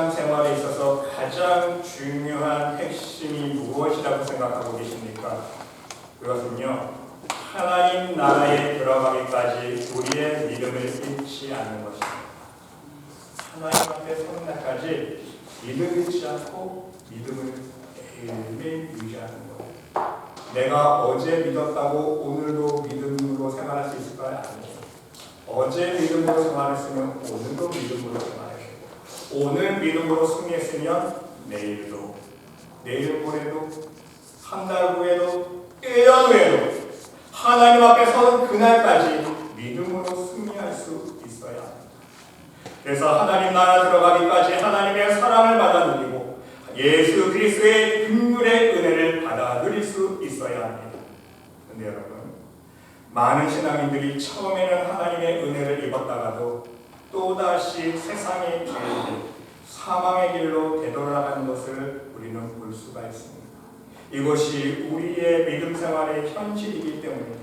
신앙생활에 있어서 가장 중요한 핵심이 무엇이라고 생각하고 계십니까? 그것은요, 하나님 나라에 들어가기까지 우리의 믿음을 잃지 않는 것입니다. 하나님 앞에 서는 날까지 믿음을 잃지 않고 믿음을 매일매일 유지하는 것. 내가 어제 믿었다고 오늘도 믿음으로 생활할 수 있을까요? 아니에요. 어제 믿음으로 생활했으면 오늘도 믿음으로 생활해야 되고, 오늘 믿음으로 승리했으면 내일도, 내일 모레도, 한 달 후에도, 1년 후에도 하나님 앞에 서는 그날까지 믿음으로 승리할 수 있어야 합니다. 그래서 하나님 나라 들어가기까지 하나님의 사랑을 받아 누리고 예수 그리스도의 긍휼의 은혜를 받아 누릴 수 있어야 합니다. 그런데 여러분, 많은 신앙인들이 처음에는 하나님의 은혜를 입었다가도 또다시 세상의 죄, 사망의 길로 되돌아가는 것을 우리는 볼 수가 있습니다. 이것이 우리의 믿음 생활의 현실이기 때문입니다.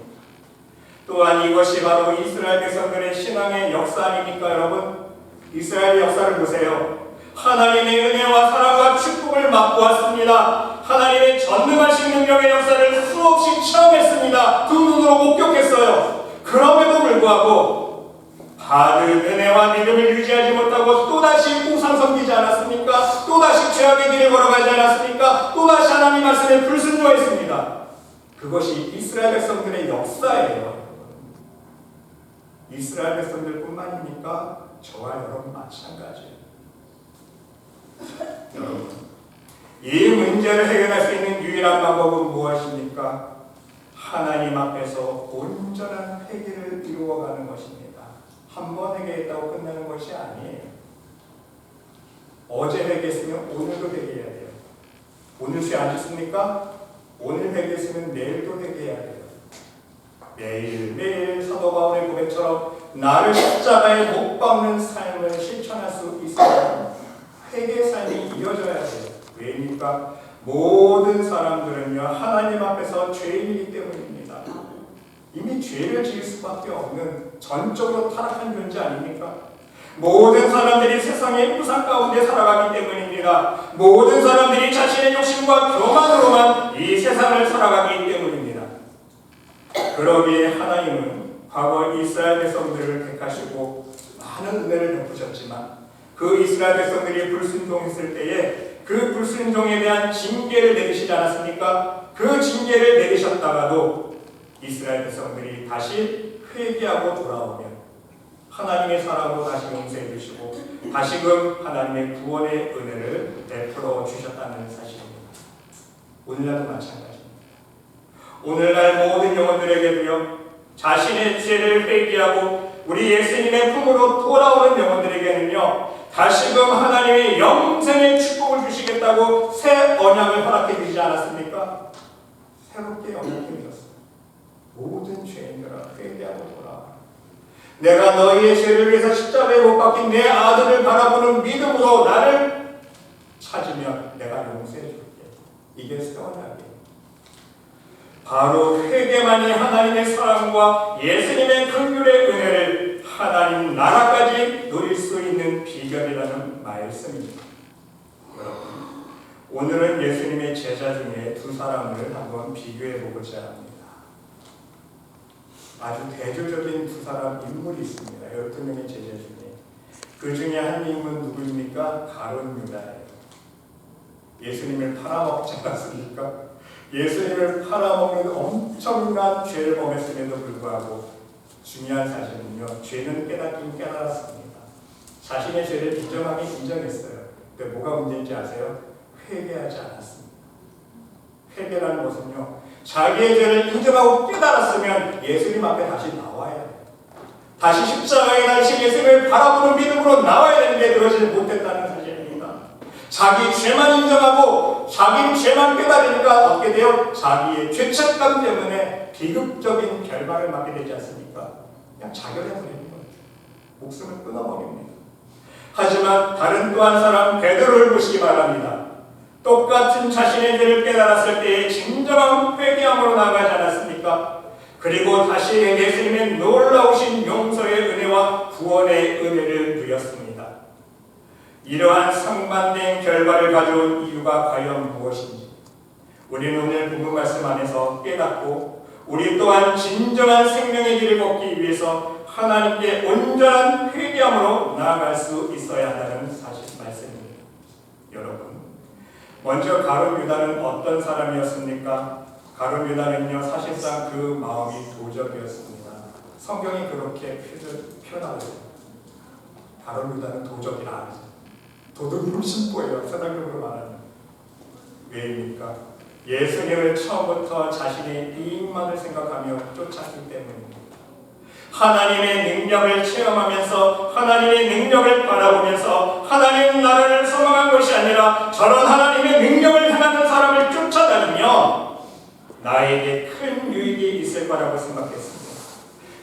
또한 이것이 바로 이스라엘 백성들의 신앙의 역사 아닙니까, 여러분? 이스라엘의 역사를 보세요. 하나님의 은혜와 사랑과 축복을 맛보았습니다. 하나님의 전능하신 능력의 역사를 수없이 체험했습니다. 두 눈으로 목격했어요. 그럼에도 불구하고 받은 은혜와 믿음을 유지하지 못하고 또다시 우상 섬기지 않았습니까? 또다시 죄악의 길에 걸어가지 않았습니까? 또다시 하나님 말씀에 불순종했습니다. 그것이 이스라엘 백성들의 역사예요. 이스라엘 백성들뿐만입니까? 저와 여러분 마찬가지예요. 여러분, 이 문제를 해결할 수 있는 유일한 방법은 무엇입니까? 하나님 앞에서 온전한 회개를 이루어가는 것입니다. 한 번 회개했다고 끝나는 것이 아니에요. 어제 회개했으면 오늘도 회개해야 돼요. 오늘 죄 안 짓습니까? 오늘 회개했으면 내일도 회개해야 돼요. 매일매일 사도 바울의 고백처럼 나를 십자가에 못 박는 삶을 실천할 수 있어야 회개의 삶이 이어져야 돼요. 왜입니까? 모든 사람들은요, 하나님 앞에서 죄인이기 때문입니다. 이미 죄를 지을 수밖에 없는 전적으로 타락한 존재 아닙니까? 모든 사람들이 세상의 우상 가운데 살아가기 때문입니다. 모든 사람들이 자신의 욕심과 교만으로만 이 세상을 살아가기 때문입니다. 그러기에 하나님은 과거 이스라엘 백성들을 택하시고 많은 은혜를 베푸셨지만 그 이스라엘 백성들이 불순종했을 때에 그 불순종에 대한 징계를 내리시지 않았습니까? 그 징계를 내리셨다가도 이스라엘 백성들이 다시 회개하고 돌아오면 하나님의 사랑으로 다시 용서해 주시고 다시금 하나님의 구원의 은혜를 베풀어 주셨다는 사실입니다. 오늘날도 마찬가지입니다. 오늘날 모든 영혼들에게도요, 자신의 죄를 회개하고 우리 예수님의 품으로 돌아오는 영혼들에게는요, 다시금 하나님의 영생의 축복을 주시겠다고 새 언약을 허락해 주시지 않았습니까? 새롭게 언약해 주셨습니다. 모든 죄인들아 회개하고 돌아와. 내가 너희의 죄를 위해서 십자가에 못 박힌 내 아들을 바라보는 믿음으로 나를 찾으면 내가 용서해 줄게. 이게 새 언약이에요. 바로 회개만이 하나님의 사랑과 예수님의 긍휼의 은혜를 하나님 나라까지 누릴 수 있는 비결이라는 말씀입니다. 여러분, 오늘은 예수님의 제자 중에 두 사람을 한번 비교해 보고자 합니다. 아주 대조적인 두 사람 인물이 있습니다. 12명의 제자 중에. 그 중에 한 인물은 누구입니까? 가룟 유다예요. 예수님을 팔아먹지 않았습니까? 예수님을 팔아먹는 엄청난 죄를 범했음에도 불구하고 중요한 사실은요, 죄는 깨닫긴 깨달았습니다. 자신의 죄를 인정하긴 인정했어요. 근데 뭐가 문제인지 아세요? 회개하지 않았습니다. 회개라는 것은요, 자기의 죄를 인정하고 깨달았으면 예수님 앞에 다시 나와야 돼요. 다시 십자가에 달리신 예수님을 바라보는 믿음으로 나와야 되는데 그러지 못했다는 사실입니다. 자기 죄만 인정하고 자기 죄만 깨달으니까 어떻게 돼요? 자기의 죄책감 때문에 비극적인 결말을 맞게 되지 않습니까? 그냥 자결해버리는 거예요. 목숨을 끊어버립니다. 하지만 다른 또 한 사람 베드로를 보시기 바랍니다. 똑같은 자신의 죄를 깨달았을 때에 진정한 회개함으로 나가지 않았습니까? 그리고 다시 예수님의 놀라우신 용서의 은혜와 구원의 은혜를 누렸습니다. 이러한 상반된 결과를 가져온 이유가 과연 무엇인지 우리는 오늘 본문 말씀 안에서 깨닫고 우리 또한 진정한 생명의 길을 걷기 위해서 하나님께 온전한 회개함으로 나아갈 수 있어야 한다는 사실 말씀입니다. 여러분, 먼저 가룟 유다는 어떤 사람이었습니까? 가룟 유다는요, 사실상 그 마음이 도적이었습니다. 성경이 그렇게 표현하거든요. 가룟 유다는 도적이라 하죠. 도둑놈 신보예요. 세상적으로 말하면. 왜입니까? 예수님을 처음부터 자신의 이익만을 생각하며 쫓았기 때문입니다. 하나님의 능력을 체험하면서 하나님의 능력을 바라보면서 하나님 나라를 소망한 것이 아니라 저런 하나님의 능력을 행하는 사람을 쫓아다니며 나에게 큰 유익이 있을 거라고 생각했습니다.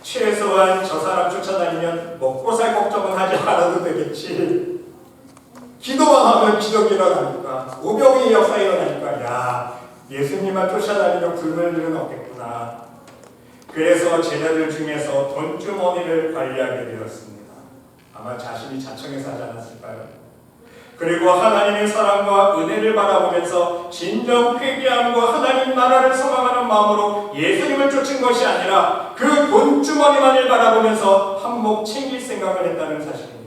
최소한 저 사람 쫓아다니면 먹고 살 걱정은 하지 않아도 되겠지. 기도만 하면 기적이 일어나니까, 오병이 역사 일어나니까, 야, 예수님만 쫓아다니면 굶을 일은 없겠구나. 그래서 제자들 중에서 돈주머니를 관리하게 되었습니다. 아마 자신이 자청해서 하지 않았을까요? 그리고 하나님의 사랑과 은혜를 바라보면서 진정 회개함과 하나님 나라를 소망하는 마음으로 예수님을 쫓은 것이 아니라 그 돈주머니만을 바라보면서 한몫 챙길 생각을 했다는 사실입니다.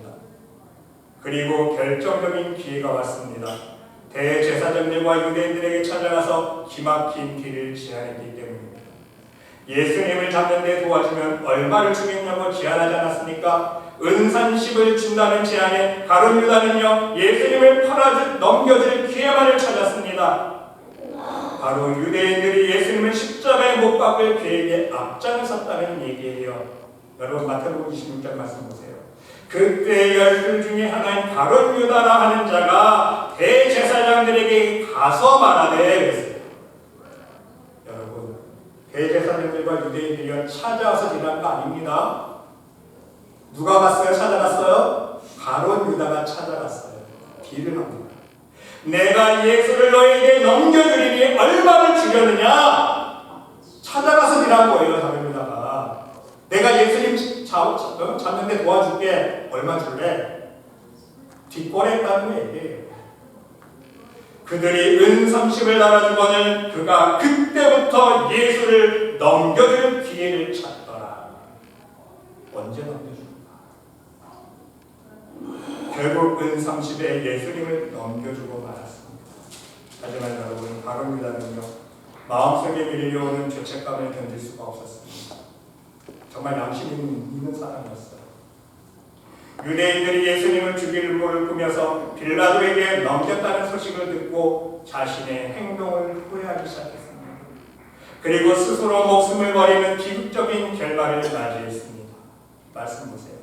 그리고 결정적인 기회가 왔습니다. 대제사장들과 유대인들에게 찾아가서 기막힌 길을 제안했기 때문입니다. 예수님을 잡는 데 도와주면 얼마를 주겠냐고 제안하지 않았습니까? 은산십을 준다는 제안에 가룟 유다는요, 예수님을 넘겨줄 기회만을 찾았습니다. 바로 유대인들이 예수님을 십자가에 못 박을 계획에 앞장을 섰다는 얘기예요. 여러분 마태복음 26장 말씀 보세요. 그때 12 중에 하나인 가룟 유다라 하는 자가 대제사장들에게 가서 말하되 그랬어요. 여러분, 대제사장들과 유대인들이 찾아와서 지난 거 아닙니다. 누가 갔어요? 찾아갔어요? 가룟 유다가 찾아갔어요. 딜을 합니다. 내가 예수를 너에게 넘겨주리니 얼마를 주려느냐? 찾아가서 지난 거예요. 가룟 유다가. 내가 예수님 잡는데 도와줄게. 얼마 줄래? 뒷거래했다는 얘기예요. 그들이 은30을 달아주거늘 그가 그때부터 예수를 넘겨줄 기회를 찾더라. 언제 넘겨줄까? 결국 은30에 예수님을 넘겨주고 말았습니다. 하지만 여러분, 가룟 유다는요, 마음속에 밀려오는 죄책감을 견딜 수가 없었습니다. 정말 양심 있는 사람이었어요. 유대인들이 예수님을 죽이려고 꾸며서 빌라도에게 넘겼다는 소식을 듣고 자신의 행동을 후회하기 시작했습니다. 그리고 스스로 목숨을 버리는 비극적인 결말을 맞이했습니다. 말씀 보세요.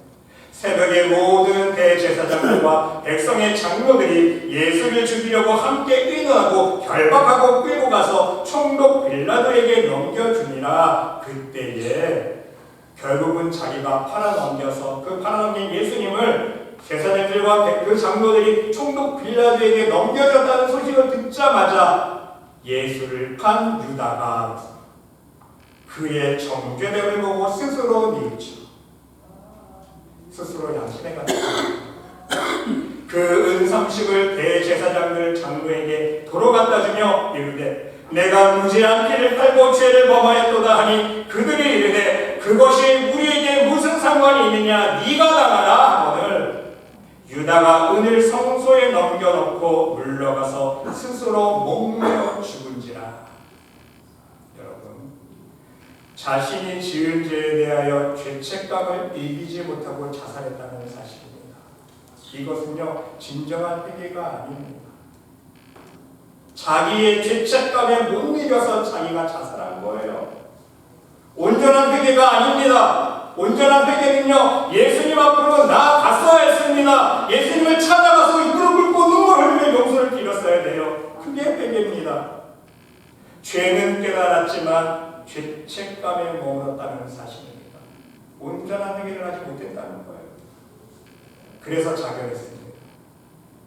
새벽에 모든 대제사장들과 백성의 장로들이 예수를 죽이려고 함께 의논하고 결박하고 끌고 가서 총독 빌라도에게 넘겨주니라. 그때에 결국은 자기가 팔아넘겨서 그 팔아넘긴 예수님을 제사장들과 그 장로들이 총독 빌라도에게 넘겨졌다는 소식을 듣자마자 예수를 판 유다가 그의 정죄됨을 보고 스스로 뉘우쳐 스스로 양심에 갔습니다. 그 은30을 대제사장들 장로에게 도로 갖다 주며 이르되 내가 무죄한 피를 팔고 죄를 범하였도다 하니 그들이 이르되 그것이 우리에게 무슨 상관이 있느냐? 네가 당하라 하거늘 유다가 은을 성소에 넘겨놓고 물러가서 스스로 목매어 죽은지라. 여러분, 자신이 지은 죄에 대하여 죄책감을 이기지 못하고 자살했다는 사실입니다. 이것은요, 진정한 회개가 아닙니다. 자기의 죄책감에 못 이겨서 자기가 자살한 거예요. 온전한 회개가 아닙니다. 온전한 회개는요, 예수님 앞으로 나아갔어야 했습니다. 예수님을 찾아가서 무릎 꿇고 눈물 흘리며 용서를 빌었어야 돼요. 그게 회개입니다. 죄는 깨달았지만 죄책감에 머물렀다는 사실입니다. 온전한 회개를 하지 못했다는 거예요. 그래서 자결했습니다.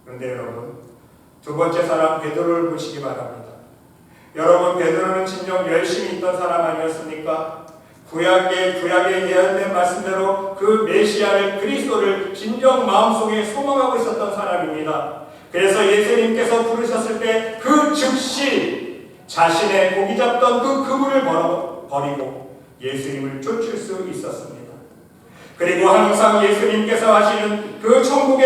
그런데 여러분, 두 번째 사람 베드로를 보시기 바랍니다. 여러분, 베드로는 진정 열심히 있던 사람 아니었습니까? 구약에 예언된 말씀대로 그 메시아를 그리스도를 진정 마음속에 소망하고 있었던 사람입니다. 그래서 예수님께서 부르셨을 때 그 즉시 자신의 고기 잡던 그 그물을 버리고 예수님을 쫓을 수 있었습니다. 그리고 항상 예수님께서 하시는 그 천국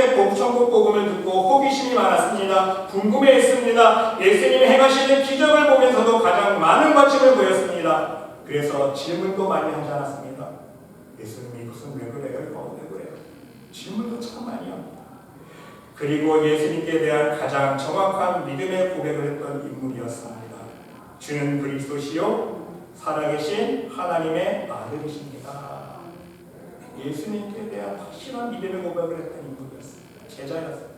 복음을 듣고 호기심이 많았습니다. 궁금해했습니다. 예수님이 행하시는 기적을 보면서도 가장 많은 관심을 보였습니다. 그래서 질문도 많이 하지 않았습니다. 예수님이 이것은 왜 그래요? 이거 왜 그래요? 질문도 참 많이 합니다. 그리고 예수님께 대한 가장 정확한 믿음의 고백을 했던 인물이었습니다. 주는 그리스도시요 살아계신 하나님의 아들이십니다. 예수님께 대한 확실한 믿음의 고백을 했던 인물이었습니다. 제자였습니다.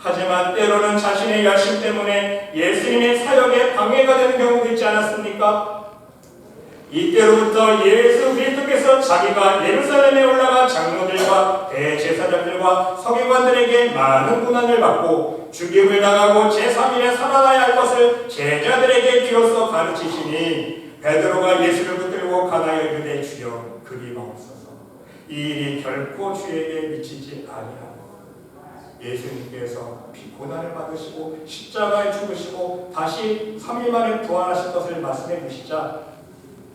하지만 때로는 자신의 열심 때문에 예수님의 사역에 방해가 되는 경우도 있지 않았습니까? 이때로부터 예수 그리스도께서 자기가 예루살렘에 올라가 장로들과 대제사장들과 서기관들에게 많은 고난을 받고 죽임을 당하고 제3일에 살아나야 할 것을 제자들에게 비로소 가르치시니 베드로가 예수를 붙들고 가나에 이르되 주여 그리 마옵소서. 이 일이 결코 주에게 미치지 아니하고 예수님께서 고난을 받으시고 십자가에 죽으시고 다시 3일 만에 부활하실 것을 말씀해 주시자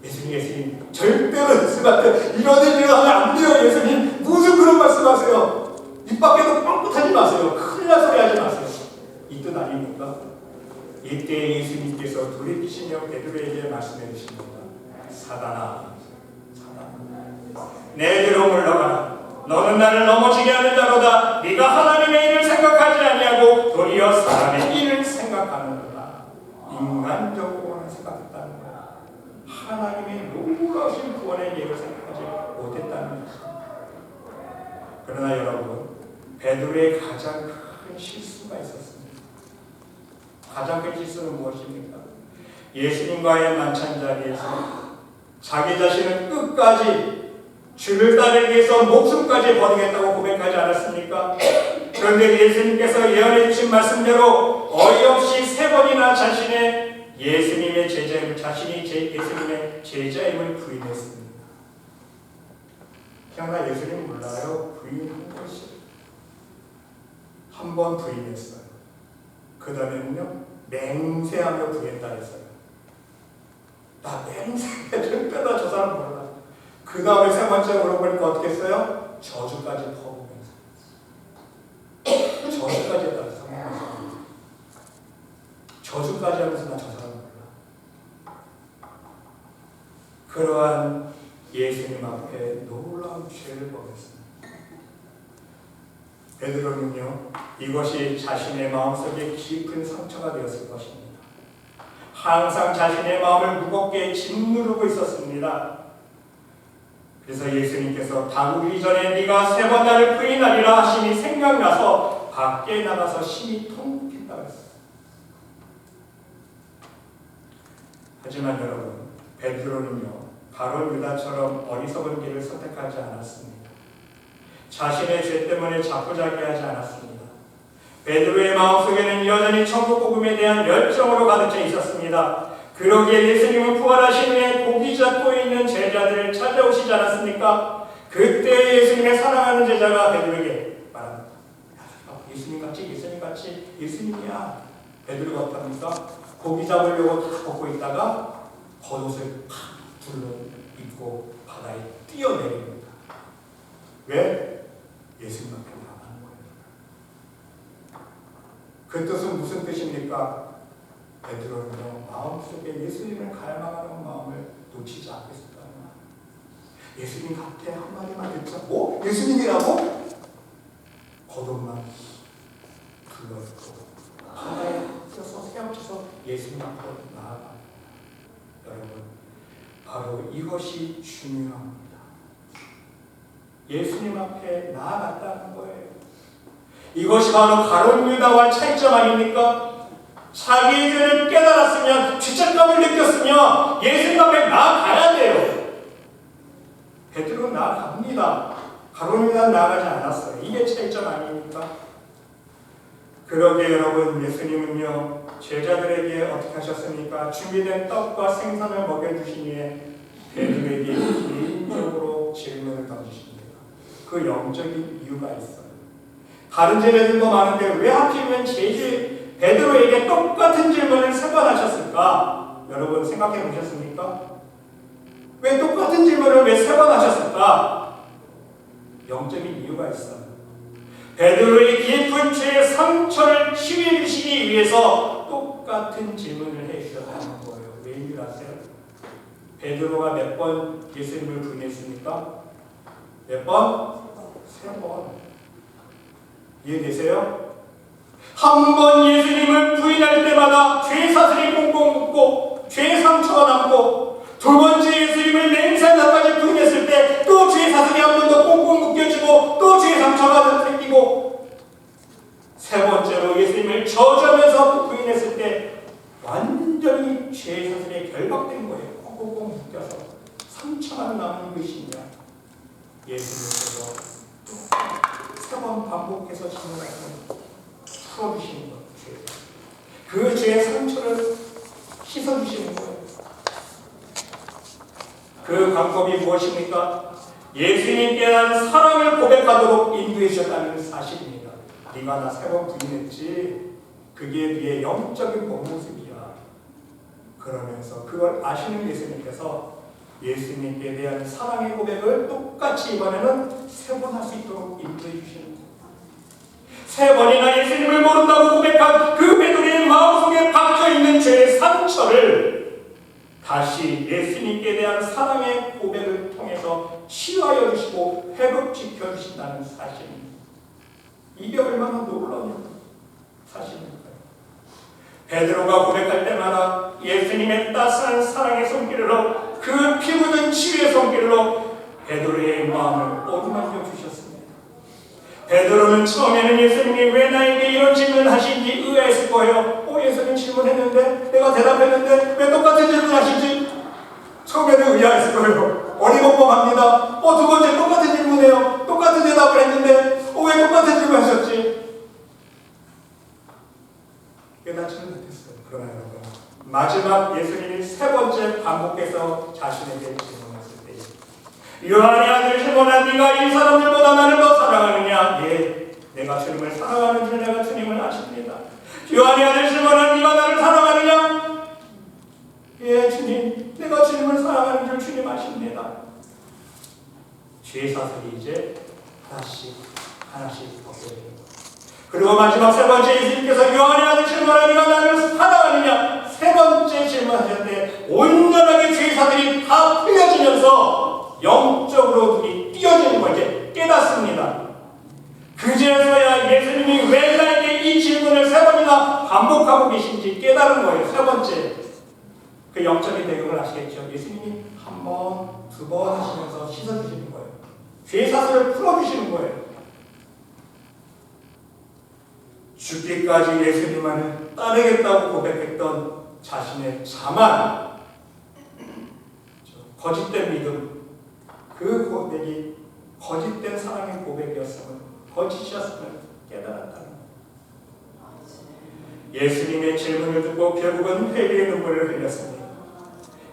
예수님 절대로 예수님한테 이런 일을 하면 안 돼요. 예수님 무슨 그런 말씀하세요. 입 밖에도 뻥긋하지 마세요. 큰일 날 소리 하지 마세요. 이 뜻 아닙니까? 이때 예수님께서 돌이키시며 베드로에게 말씀해 주십니다. 사단아 내게로 물러가라. 너는 나를 넘어지게 하는 자로다. 네가 하나님의 일을 생각하지 아니하고 도리어 사람의 일을 생각하는도다. 인간적으로는 생각했다는 거야. 하나님의 놀라우신 구원의 일을 생각하지 못했다는 것입니다. 그러나 여러분, 베드로의 가장 큰 실수가 있었습니다. 가장 큰 실수는 무엇입니까? 예수님과의 만찬 자리에서 자기 자신은 끝까지 주를 따르기 위해서 목숨까지 버리겠다고 고백하지 않았습니까? 그런데 예수님께서 예언해 주신 말씀대로 어이없이 3번이나 자신의 예수님의 제자임을 예수님의 제자임을 부인했습니다. 그냥 예수님 몰라요. 부인한 것이 한 번 부인했어요. 그 다음에는요 맹세하며 부인했다 했어요. 나 맹세해 절대로 저 사람 몰라. 그 다음에 3번째 물어보니까 어떻게 했어요? 저주까지 퍼부으면서 저주까지 했다고 성경에서 저주까지 하면서 나 저 사람 몰라. 그러한 예수님 앞에 놀라운 죄를 범했습니다. 베드로는요 이것이 자신의 마음속에 깊은 상처가 되었을 것입니다. 항상 자신의 마음을 무겁게 짓누르고 있었습니다. 그래서 예수님께서 다구기 전에 네가 3번 나를 부인하리라 하심이 생각나서 밖에 나가서 심히 통곡했다고 했어요. 하지만 여러분, 베드로는요 바로 유다처럼 어리석은 길을 선택하지 않았습니다. 자신의 죄 때문에 자포자기하지 않았습니다. 베드로의 마음속에는 여전히 천국 복음에 대한 열정으로 가득 차 있었습니다. 그러기에 예수님은 부활하신 후에 고기 잡고 있는 제자들을 찾아오시지 않았습니까? 그때 예수님의 사랑하는 제자가 베드로에게 말합니다. 예수님같이 예수님이야. 베드로가 어떡합니까? 고기 잡으려고 다 벗고 있다가 겉옷을 팍 둘러 입고 바다에 뛰어내립니다. 왜? 예수님 앞에 나가는 거예요. 그 뜻은 무슨 뜻입니까? 베드로는요 마음속에 예수님을 갈망하는 마음을 놓치지 않겠다는 말. 예수님 곁에 한마디만 듣자. 뭐? 예수님이라고? 겉옷만 둘러입고 바다에 뛰어서 헤엄쳐서 예수님 앞으로 나아갑니다. 여러분, 바로 이것이 중요합니다. 예수님 앞에 나아갔다는 거예요. 이것이 바로 가룟 유다와 차이점 아닙니까? 자기의 죄를 깨달았으면 죄책감을 느꼈으면 예수님 앞에 나아가야 돼요. 베드로는 나아갑니다. 가룟 유다는 나아가지 않았어요. 이게 차이점 아닙니까? 그러게 여러분, 예수님은요 제자들에게 어떻게 하셨습니까? 준비된 떡과 생선을 먹여주신 후에 베드로 베드로에게 개인적으로 질문을 던지십니다. 그 영적인 이유가 있어요. 다른 제자들도 많은데 왜 하필이면 베드로에게 똑같은 질문을 세 번 하셨을까? 여러분 생각해 보셨습니까? 왜 똑같은 질문을 왜 세 번 하셨을까? 영적인 이유가 있어요. 베드로의 깊은 죄의 상처를 치유해 주시기 위해서 똑같은 질문을 해 주셨다는 거예요. 왜인 줄 아세요? 베드로가 몇 번 예수님을 부인했습니까? 몇 번? 세 번. 이해되세요? 한 번 예수님을 부인할 때마다 죄 사슬이 꽁꽁 묶고 죄 상처가 남고, 두 번째 예수님을 맹세하다까지 부인했을 때 또 죄 사슬이 한 번 더 꽁꽁 묶여지고 또 죄 상처가 생기고, 세 번째로 예수님을 저주하면서 부인했을 때 완전히 죄 사슬에 결박된 거예요. 꽁꽁 묶여서 상처만 남는 것이냐. 예수님께서 세 번 반복해서 질문하시면 풀어주시는 거예요. 그 죄의 상처를 씻어주시는 거예요. 그 방법이 무엇입니까? 예수님께 대한 사랑을 고백하도록 인도해 주셨다는 사실입니다. 네가 나 세 번 부인했지? 그게 네의 영적인 본 모습이야. 그러면서 그걸 아시는 예수님께서 예수님께 대한 사랑의 고백을 똑같이 이번에는 세 번 할 수 있도록 인도해 주시는 거예요. 세 번이나 예수님을 모른다고 고백한 그 베드로의 마음속에 박혀있는 죄의 상처를 다시 예수님께 대한 사랑의 고백을 통해서 치유하여 주시고 회복시켜 주신다는 사실입니다. 이게 얼마나 놀라운 사실입니까? 베드로가 고백할 때마다 예수님의 따스한 사랑의 손길로, 그 피 묻은 치유의 손길로 베드로의 마음을 어루만져 주셨습니다. 베드로는 처음에는 예수님이 왜 나에게 이런 질문을 하신지 의아했을 거예요. 예수님 질문했는데, 내가 대답했는데 왜 똑같은 질문을 하시지? 처음에는 의아했을 거예요. 어리먹먹합니다. 두 번째 똑같은 질문이에요. 똑같은 대답을 했는데 왜 똑같은 질문을 하셨지? 깨닫지는 못했어요. 그러나 여러분, 마지막 예수님이 세 번째 반복해서 자신에게 질문했을 때, 요한의 아들 시몬아, 네가 이 사람들보다 나를 더 사랑하느냐? 예, 내가 주님을 사랑하는 줄 내가 주님을 아십니다. 요한의 아들 시몬아, 네가 나를 사랑하느냐? 예, 주님, 내가 주님을 사랑하는 줄 주님 아십니다. 죄 사슬이 이제 하나씩 벗겨져요. 그리고 마지막 세 번째 예수님께서 요한의 아들 시몬아, 네가 나를 사랑하느냐? 세 번째 질문하셨는데 온전하게 죄 사슬이 다 풀려지면서 영적으로 눈이 띄어지는 걸 이제 깨닫습니다. 그제서야 예수님이 왜 나에게 이 질문을 세 번이나 반복하고 계신지 깨달은 거예요. 세 번째. 그 영적인 배경을 아시겠죠? 예수님이 한 번, 두 번 하시면서 씻어주시는 거예요. 죄 사슬을 풀어주시는 거예요. 죽기까지 예수님만을 따르겠다고 고백했던 자신의 자만, 거짓된 믿음, 그 고백이 거짓된 사랑의 고백이었음을, 거짓이었음을 깨달았다는 거예요. 예수님의 질문을 듣고 결국은 회개의 눈물을 흘렸습니다.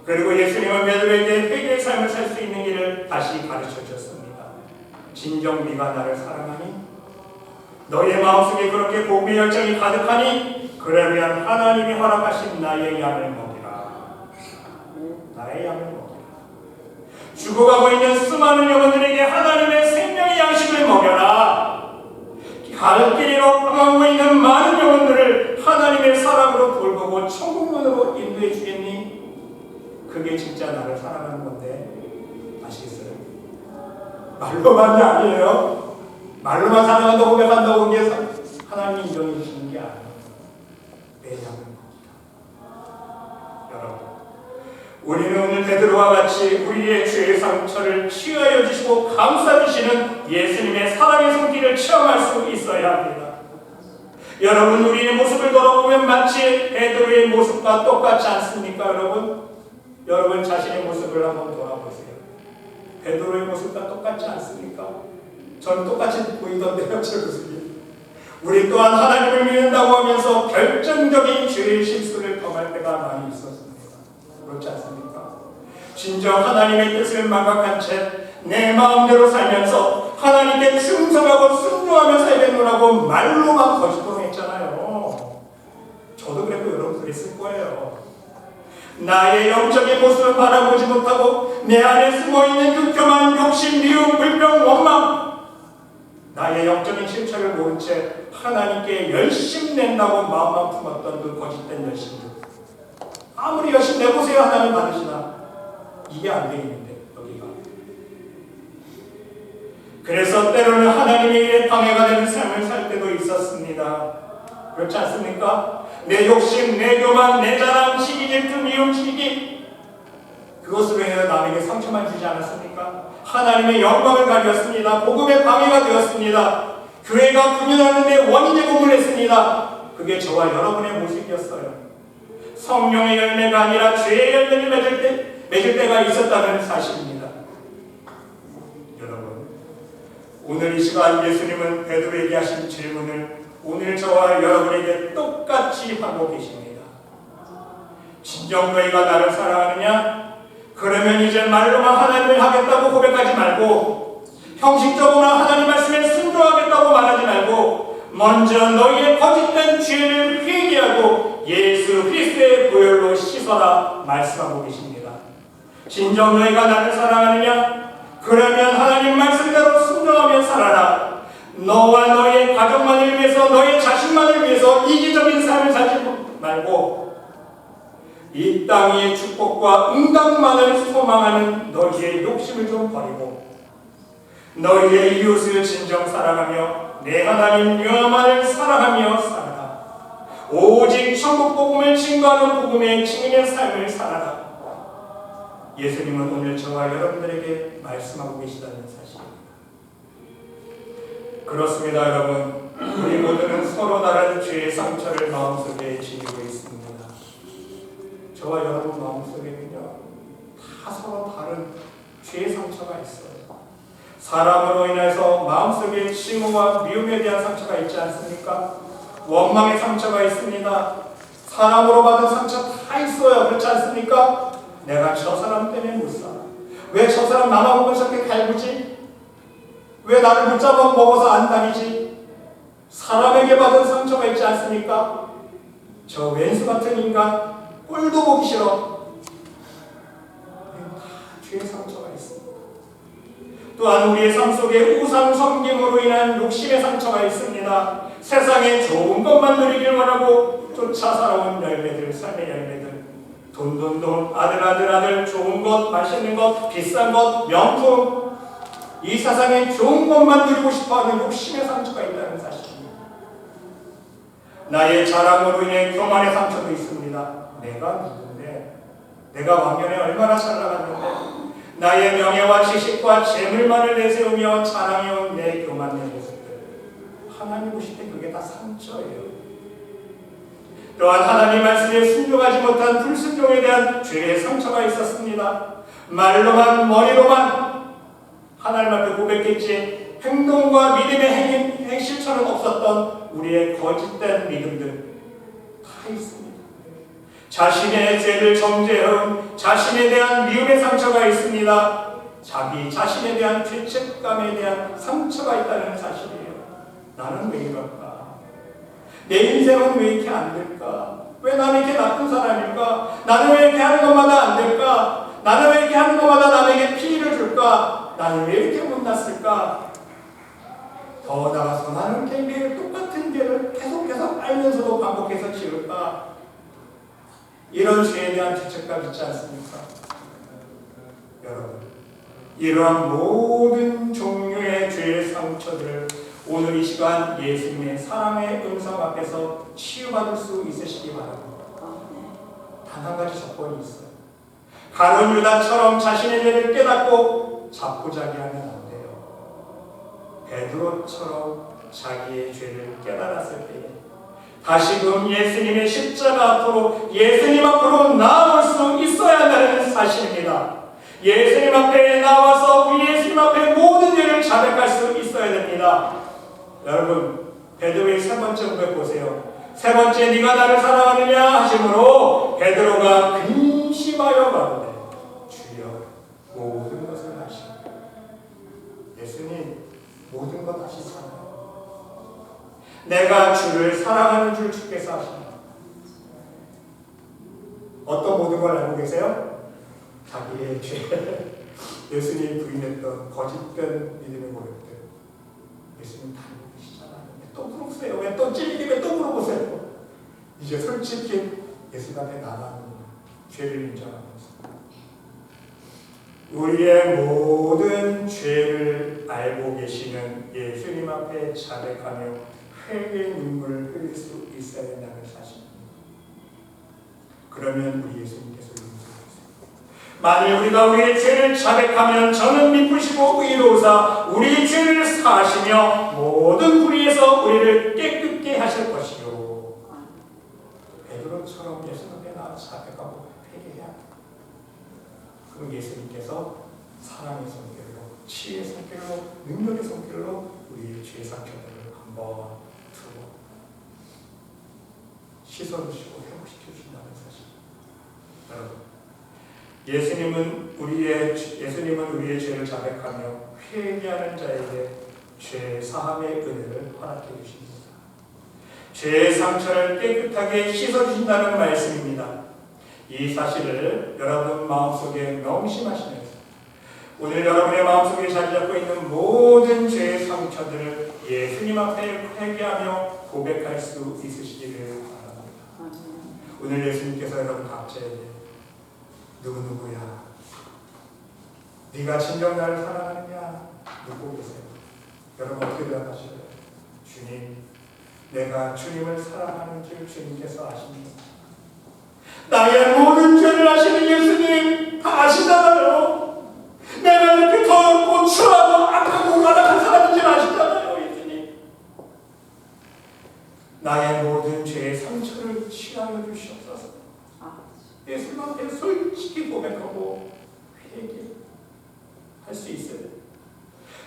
그리고 예수님은 베드로에게 회개의 삶을 살 수 있는 길을 다시 가르쳐 주셨습니다. 진정 네가 나를 사랑하니? 너의 마음속에 그렇게 복음의 열정이 가득하니? 그러면 하나님이 허락하신 나의 양을 먹이라. 나의 양을 먹이라. 죽어가고 있는 수많은 영혼들에게 하나님의 생명의 양식을 먹여라. 갈 길이로 방황하고 있는 많은 영혼들을 하나님의 사랑으로 돌보고 천국문으로 인도해 주겠니? 그게 진짜 나를 사랑하는 건데, 아시겠어요? 말로만이 아니에요. 말로만 사랑한다고 고백한다고 한 게 하나님이 인정해 주시는 게 아니에요. 내 양을 먹이라. 여러분, 우리는 오늘 베드로와 같이 우리의 죄의 상처를 치유하여 주시고 감싸 주시는 예수님의 사랑의 손길을 체험할 수 있어야 합니다. 여러분, 우리의 모습을 돌아보면 마치 베드로의 모습과 똑같지 않습니까? 여러분 자신의 모습을 한번 돌아보세요. 베드로의 모습과 똑같지 않습니까? 저는 똑같이 보이던데요, 제 모습이. 우리 또한 하나님을 믿는다고 하면서 결정적인 죄의 실수를 범할 때가 많이 있었습니다. 그렇지 않습니까? 진정 하나님의 뜻을 망각한 채 내 마음대로 살면서 하나님께 충성하고 순종하며 살겠노라고 말로만 거짓말했잖아요. 저도 그래도 여러분 그랬을 거예요. 나의 영적인 모습을 바라보지 못하고 내 안에 숨어있는 그 교만, 욕심, 미움, 불평, 원망, 나의 영적인 실체를 모른 채 하나님께 열심 낸다고 마음만 품었던 그 거짓된 열심들, 아무리 열심 내보세요 하나님 받으시나? 이게 안 되겠는데 여기가. 그래서 때로는 하나님의 일에 방해가 되는 삶을 살 때도 있었습니다. 그렇지 않습니까? 내 욕심, 내 교만, 내 자랑, 시기 질투, 미움, 시기, 그것으로 인해 남에게 상처만 주지 않았습니까? 하나님의 영광을 가렸습니다. 복음의 방해가 되었습니다. 교회가 분열하는 데 원인 제공을 했습니다. 그게 저와 여러분의 모습이었어요. 성령의 열매가 아니라 죄의 열매를 맺을 때가 있었다는 사실입니다. 여러분, 오늘 이 시간 예수님은 베드로에게 하신 질문을 오늘 저와 여러분에게 똑같이 하고 계십니다. 진정 너희가 나를 사랑하느냐? 그러면 이제 말로만 하나님을 하겠다고 고백하지 말고, 형식적으로 하나님 말씀에 순종하겠다고 말하지 말고, 먼저 너희의 거짓된 죄를 회개하고 예수 그리스도의 보혈로 씻어라 말씀하고 계십니다. 진정 너희가 나를 사랑하느냐? 그러면 하나님 말씀대로 순종하며 살아라. 너와 너의 가족만을 위해서, 너의 자신만을 위해서 이기적인 삶을 살지 말고 이 땅의 축복과 응답만을 소망하는 너희의 욕심을 좀 버리고 너희의 이웃을 진정 사랑하며 내 하나님 여호와만을 사랑하며 살아라. 오직 천국 복음을 증거하는 복음의 증인의 삶을 살아라. 예수님은 오늘 저와 여러분들에게 말씀하고 계시다는 사실입니다. 그렇습니다, 여러분. 우리 모두는 서로 다른 죄의 상처를 마음속에 지니고 있습니다. 저와 여러분 마음속에는요, 다 서로 다른 죄의 상처가 있어요. 사람으로 인해서 마음속에 징후와 미움에 대한 상처가 있지 않습니까? 원망의 상처가 있습니다. 사람으로 받은 상처 다 있어요. 그렇지 않습니까? 내가 저 사람 때문에 못 살아. 왜 저 사람 나만 보고 저렇게 갈구지? 왜 나를 붙잡아 먹어서 안 다니지? 사람에게 받은 상처가 있지 않습니까? 저 왼수 같은 인간 꼴도 보기 싫어. 다 죄의 상처가 있습니다. 또한 우리의 삶 속에 우상 섬김으로 인한 욕심의 상처가 있습니다. 세상에 좋은 것만 누리길 원하고 쫓아 살아온 열매들, 삶의 열매들, 돈, 아들, 좋은 것, 맛있는 것, 비싼 것, 명품, 이 세상에 좋은 것만 누리고 싶어하는 욕심의 상처가 있다는 사실입니다. 나의 자랑으로 인해 교만의 상처도 있습니다. 내가 누군데, 내가 왕년에 얼마나 잘 나갔는데, 나의 명예와 지식과 재물만을 내세우며 자랑해온 내 교만의 모습들, 하나님 보실 때 그게 다 상처예요. 또한 하나님 말씀에 순종하지 못한 불순종에 대한 죄의 상처가 있었습니다. 말로만, 머리로만 하나님 앞에 고백했지 행동과 믿음의 실천은 없었던 우리의 거짓된 믿음들 다 있습니다. 자신의 죄를 정죄해온 자신에 대한 미움의 상처가 있습니다. 자기 자신에 대한 죄책감에 대한 상처가 있다는 사실이에요. 나는 왜 이럴까? 내 인생은 왜 이렇게 안 될까? 왜 나는 이렇게 나쁜 사람일까? 나는 왜 이렇게 하는 것마다 안 될까? 나는 왜 이렇게 하는 것마다 남에게 피해를 줄까? 나는 왜 이렇게 못났을까? 더 나아가서 나는 이렇게 매일 똑같은 죄를 계속 알면서도 반복해서 지을까? 이런 죄에 대한 죄책감 있지 않습니까? 여러분, 이러한 모든 종류의 죄의 상처들을 오늘 이 시간 예수님의 사랑의 음성 앞에서 치유받을 수 있으시기 바랍니다. 단 한 가지 조건이 있어요. 가룟 유다처럼 자신의 죄를 깨닫고 자포자기하면 안 돼요. 베드로처럼 자기의 죄를 깨달았을 때에 다시금 예수님의 십자가 앞으로, 예수님 앞으로 나아올 수 있어야 한다는 사실입니다. 예수님 앞에 나와서 우리 예수님 앞에 모든 죄를 자백할 수 있어야 됩니다. 여러분, 베드로의 세 번째 고백 보세요. 세 번째, 네가 나를 사랑하느냐 하심으로 베드로가 근심하여 가로되 주여 예수님 모든 것 아시잖아요. 내가 주를 사랑하는 줄 주께서 아십니다. 어떤 모든 걸 알고 계세요? 자기의 죄, 예수님이 부인했던 거짓된 믿음의 고백들, 예수님 다 알고 계시잖아요. 또 물어보세요. 왜 또 찔리면 또 물어보세요. 이제 솔직히 예수 앞에 나가는 죄를 인정하면서 우리의 모든 죄를 알고 계시는 예수님 앞에 자백하며 회개의 눈물을 흘릴 수 있어야 된다는 사실입니다. 그러면 우리 예수님께서 용서하세요. 만일 우리가 우리의 죄를 자백하면 저는 미쁘시고 의로우사 우리 죄를 사하시며 모든 불의에서 우리를 깨끗게 하실 것이요. 베드로처럼 예수 앞에 나와 자백하고 회개해야 합니다. 그럼 예수님께서 사랑의 손길로, 치유의 손길로, 능력의 손길로 우리의 죄 상처들을 한번 두고 씻어주시고 회복시켜 주신다는 사실. 여러분, 예수님은 우리의 죄를 자백하며 회개하는 자에게 죄 사함의 은혜를 허락해 주십니다. 죄의 상처를 깨끗하게 씻어 주신다는 말씀입니다. 이 사실을 여러분 마음속에 명심하시면서 오늘 여러분의 마음속에 자리 잡고 있는 모든 죄의 상처들을 예수님 앞에 회개하며 고백할 수 있으시기를 바랍니다. 오늘 예수님께서 여러분 각자에게 누구누구야, 네가 진정 나를 사랑하느냐 묻고 계세요. 여러분 어떻게 대답하실까요? 주님, 내가 주님을 사랑하는 줄 주님께서 아십니다. 나의 모든 죄를 아시는 예수님 다 아시잖아요. 내가 이렇게 더럽고 추하고 악하고 가닥한 사람인 줄 아시잖아요. 예수님, 나의 모든 죄의 상처를 취하여 주시옵소서. 예수님 앞에 솔직히 고백하고 회개할 수 있어요.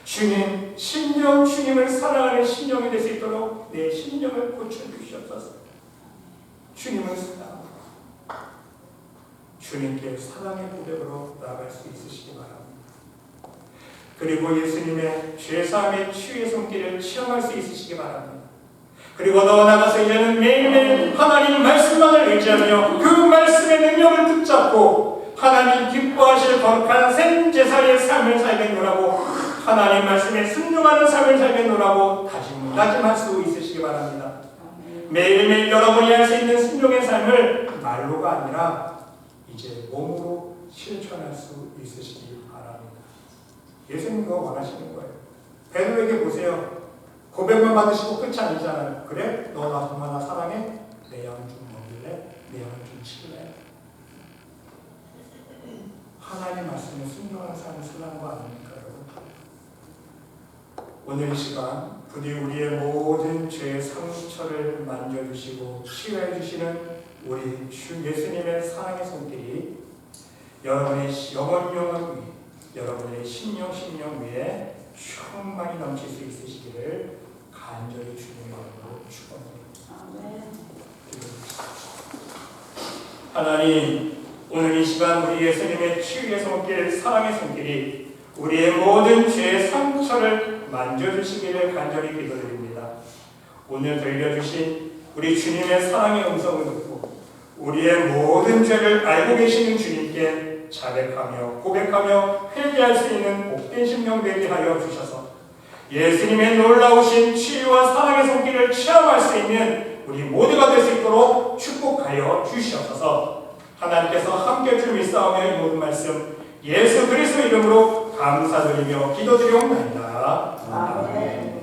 주님, 심령 주님을 사랑하는 심령이 될 수 있도록 내 심령을 고쳐주시옵소서. 주님을 사랑합니다. 주님께 사랑의 고백으로 나아갈 수 있으시기 바랍니다. 그리고 예수님의 죄사함의 치유의 손길을 체험할 수 있으시기 바랍니다. 그리고 더 나아가서 이제는 매일매일 하나님 말씀만을 의지하며 그 말씀의 능력을 붙잡고 하나님 기뻐하실 거룩한 생제사의 삶을 살겠노라고, 하나님 말씀에 순종하는 삶을 살겠노라고 다짐할 수 있으시기 바랍니다. 매일매일 여러분이 할 수 있는 순종의 삶을 말로가 아니라 이제 몸으로 실천할 수 있으시기 바랍니다. 예수님 그거 원하시는 거예요. 베드로에게 보세요. 고백만 받으시고 끝이 아니잖아요. 그래? 너 나 얼마나 사랑해? 내 양을 좀 먹일래? 내 양을 좀 치울래? 하나님 말씀에 순종하는 삶을 쓰라는 거 아닙니까, 여러분? 오늘 이 시간 부디 우리의 모든 죄의 상처를 만져주시고 치유해 주시는 우리 주 예수님의 사랑의 손길이 여러분의 영혼 위에, 여러분의 심령 위에 충만히 넘칠 수 있으시기를 간절히 주님의 이름으로 축원합니다. 하나님, 오늘 이 시간 우리 예수님의 치유의 손길, 사랑의 손길이 우리의 모든 죄의 상처를 만져주시기를 간절히 기도드립니다. 오늘 들려주신 우리 주님의 사랑의 음성을 듣고 우리의 모든 죄를 알고 계시는 주님께 자백하며 고백하며 회개할 수 있는 복된 심령 되게 하여 주셔서 예수님의 놀라우신 치유와 사랑의 손길을 체험할 수 있는 우리 모두가 될 수 있도록 축복하여 주시옵소서. 하나님께서 함께 줄 믿사오며 이 모든 말씀 예수 그리스도 이름으로 감사드리며 기도드리옵나이다. 아멘.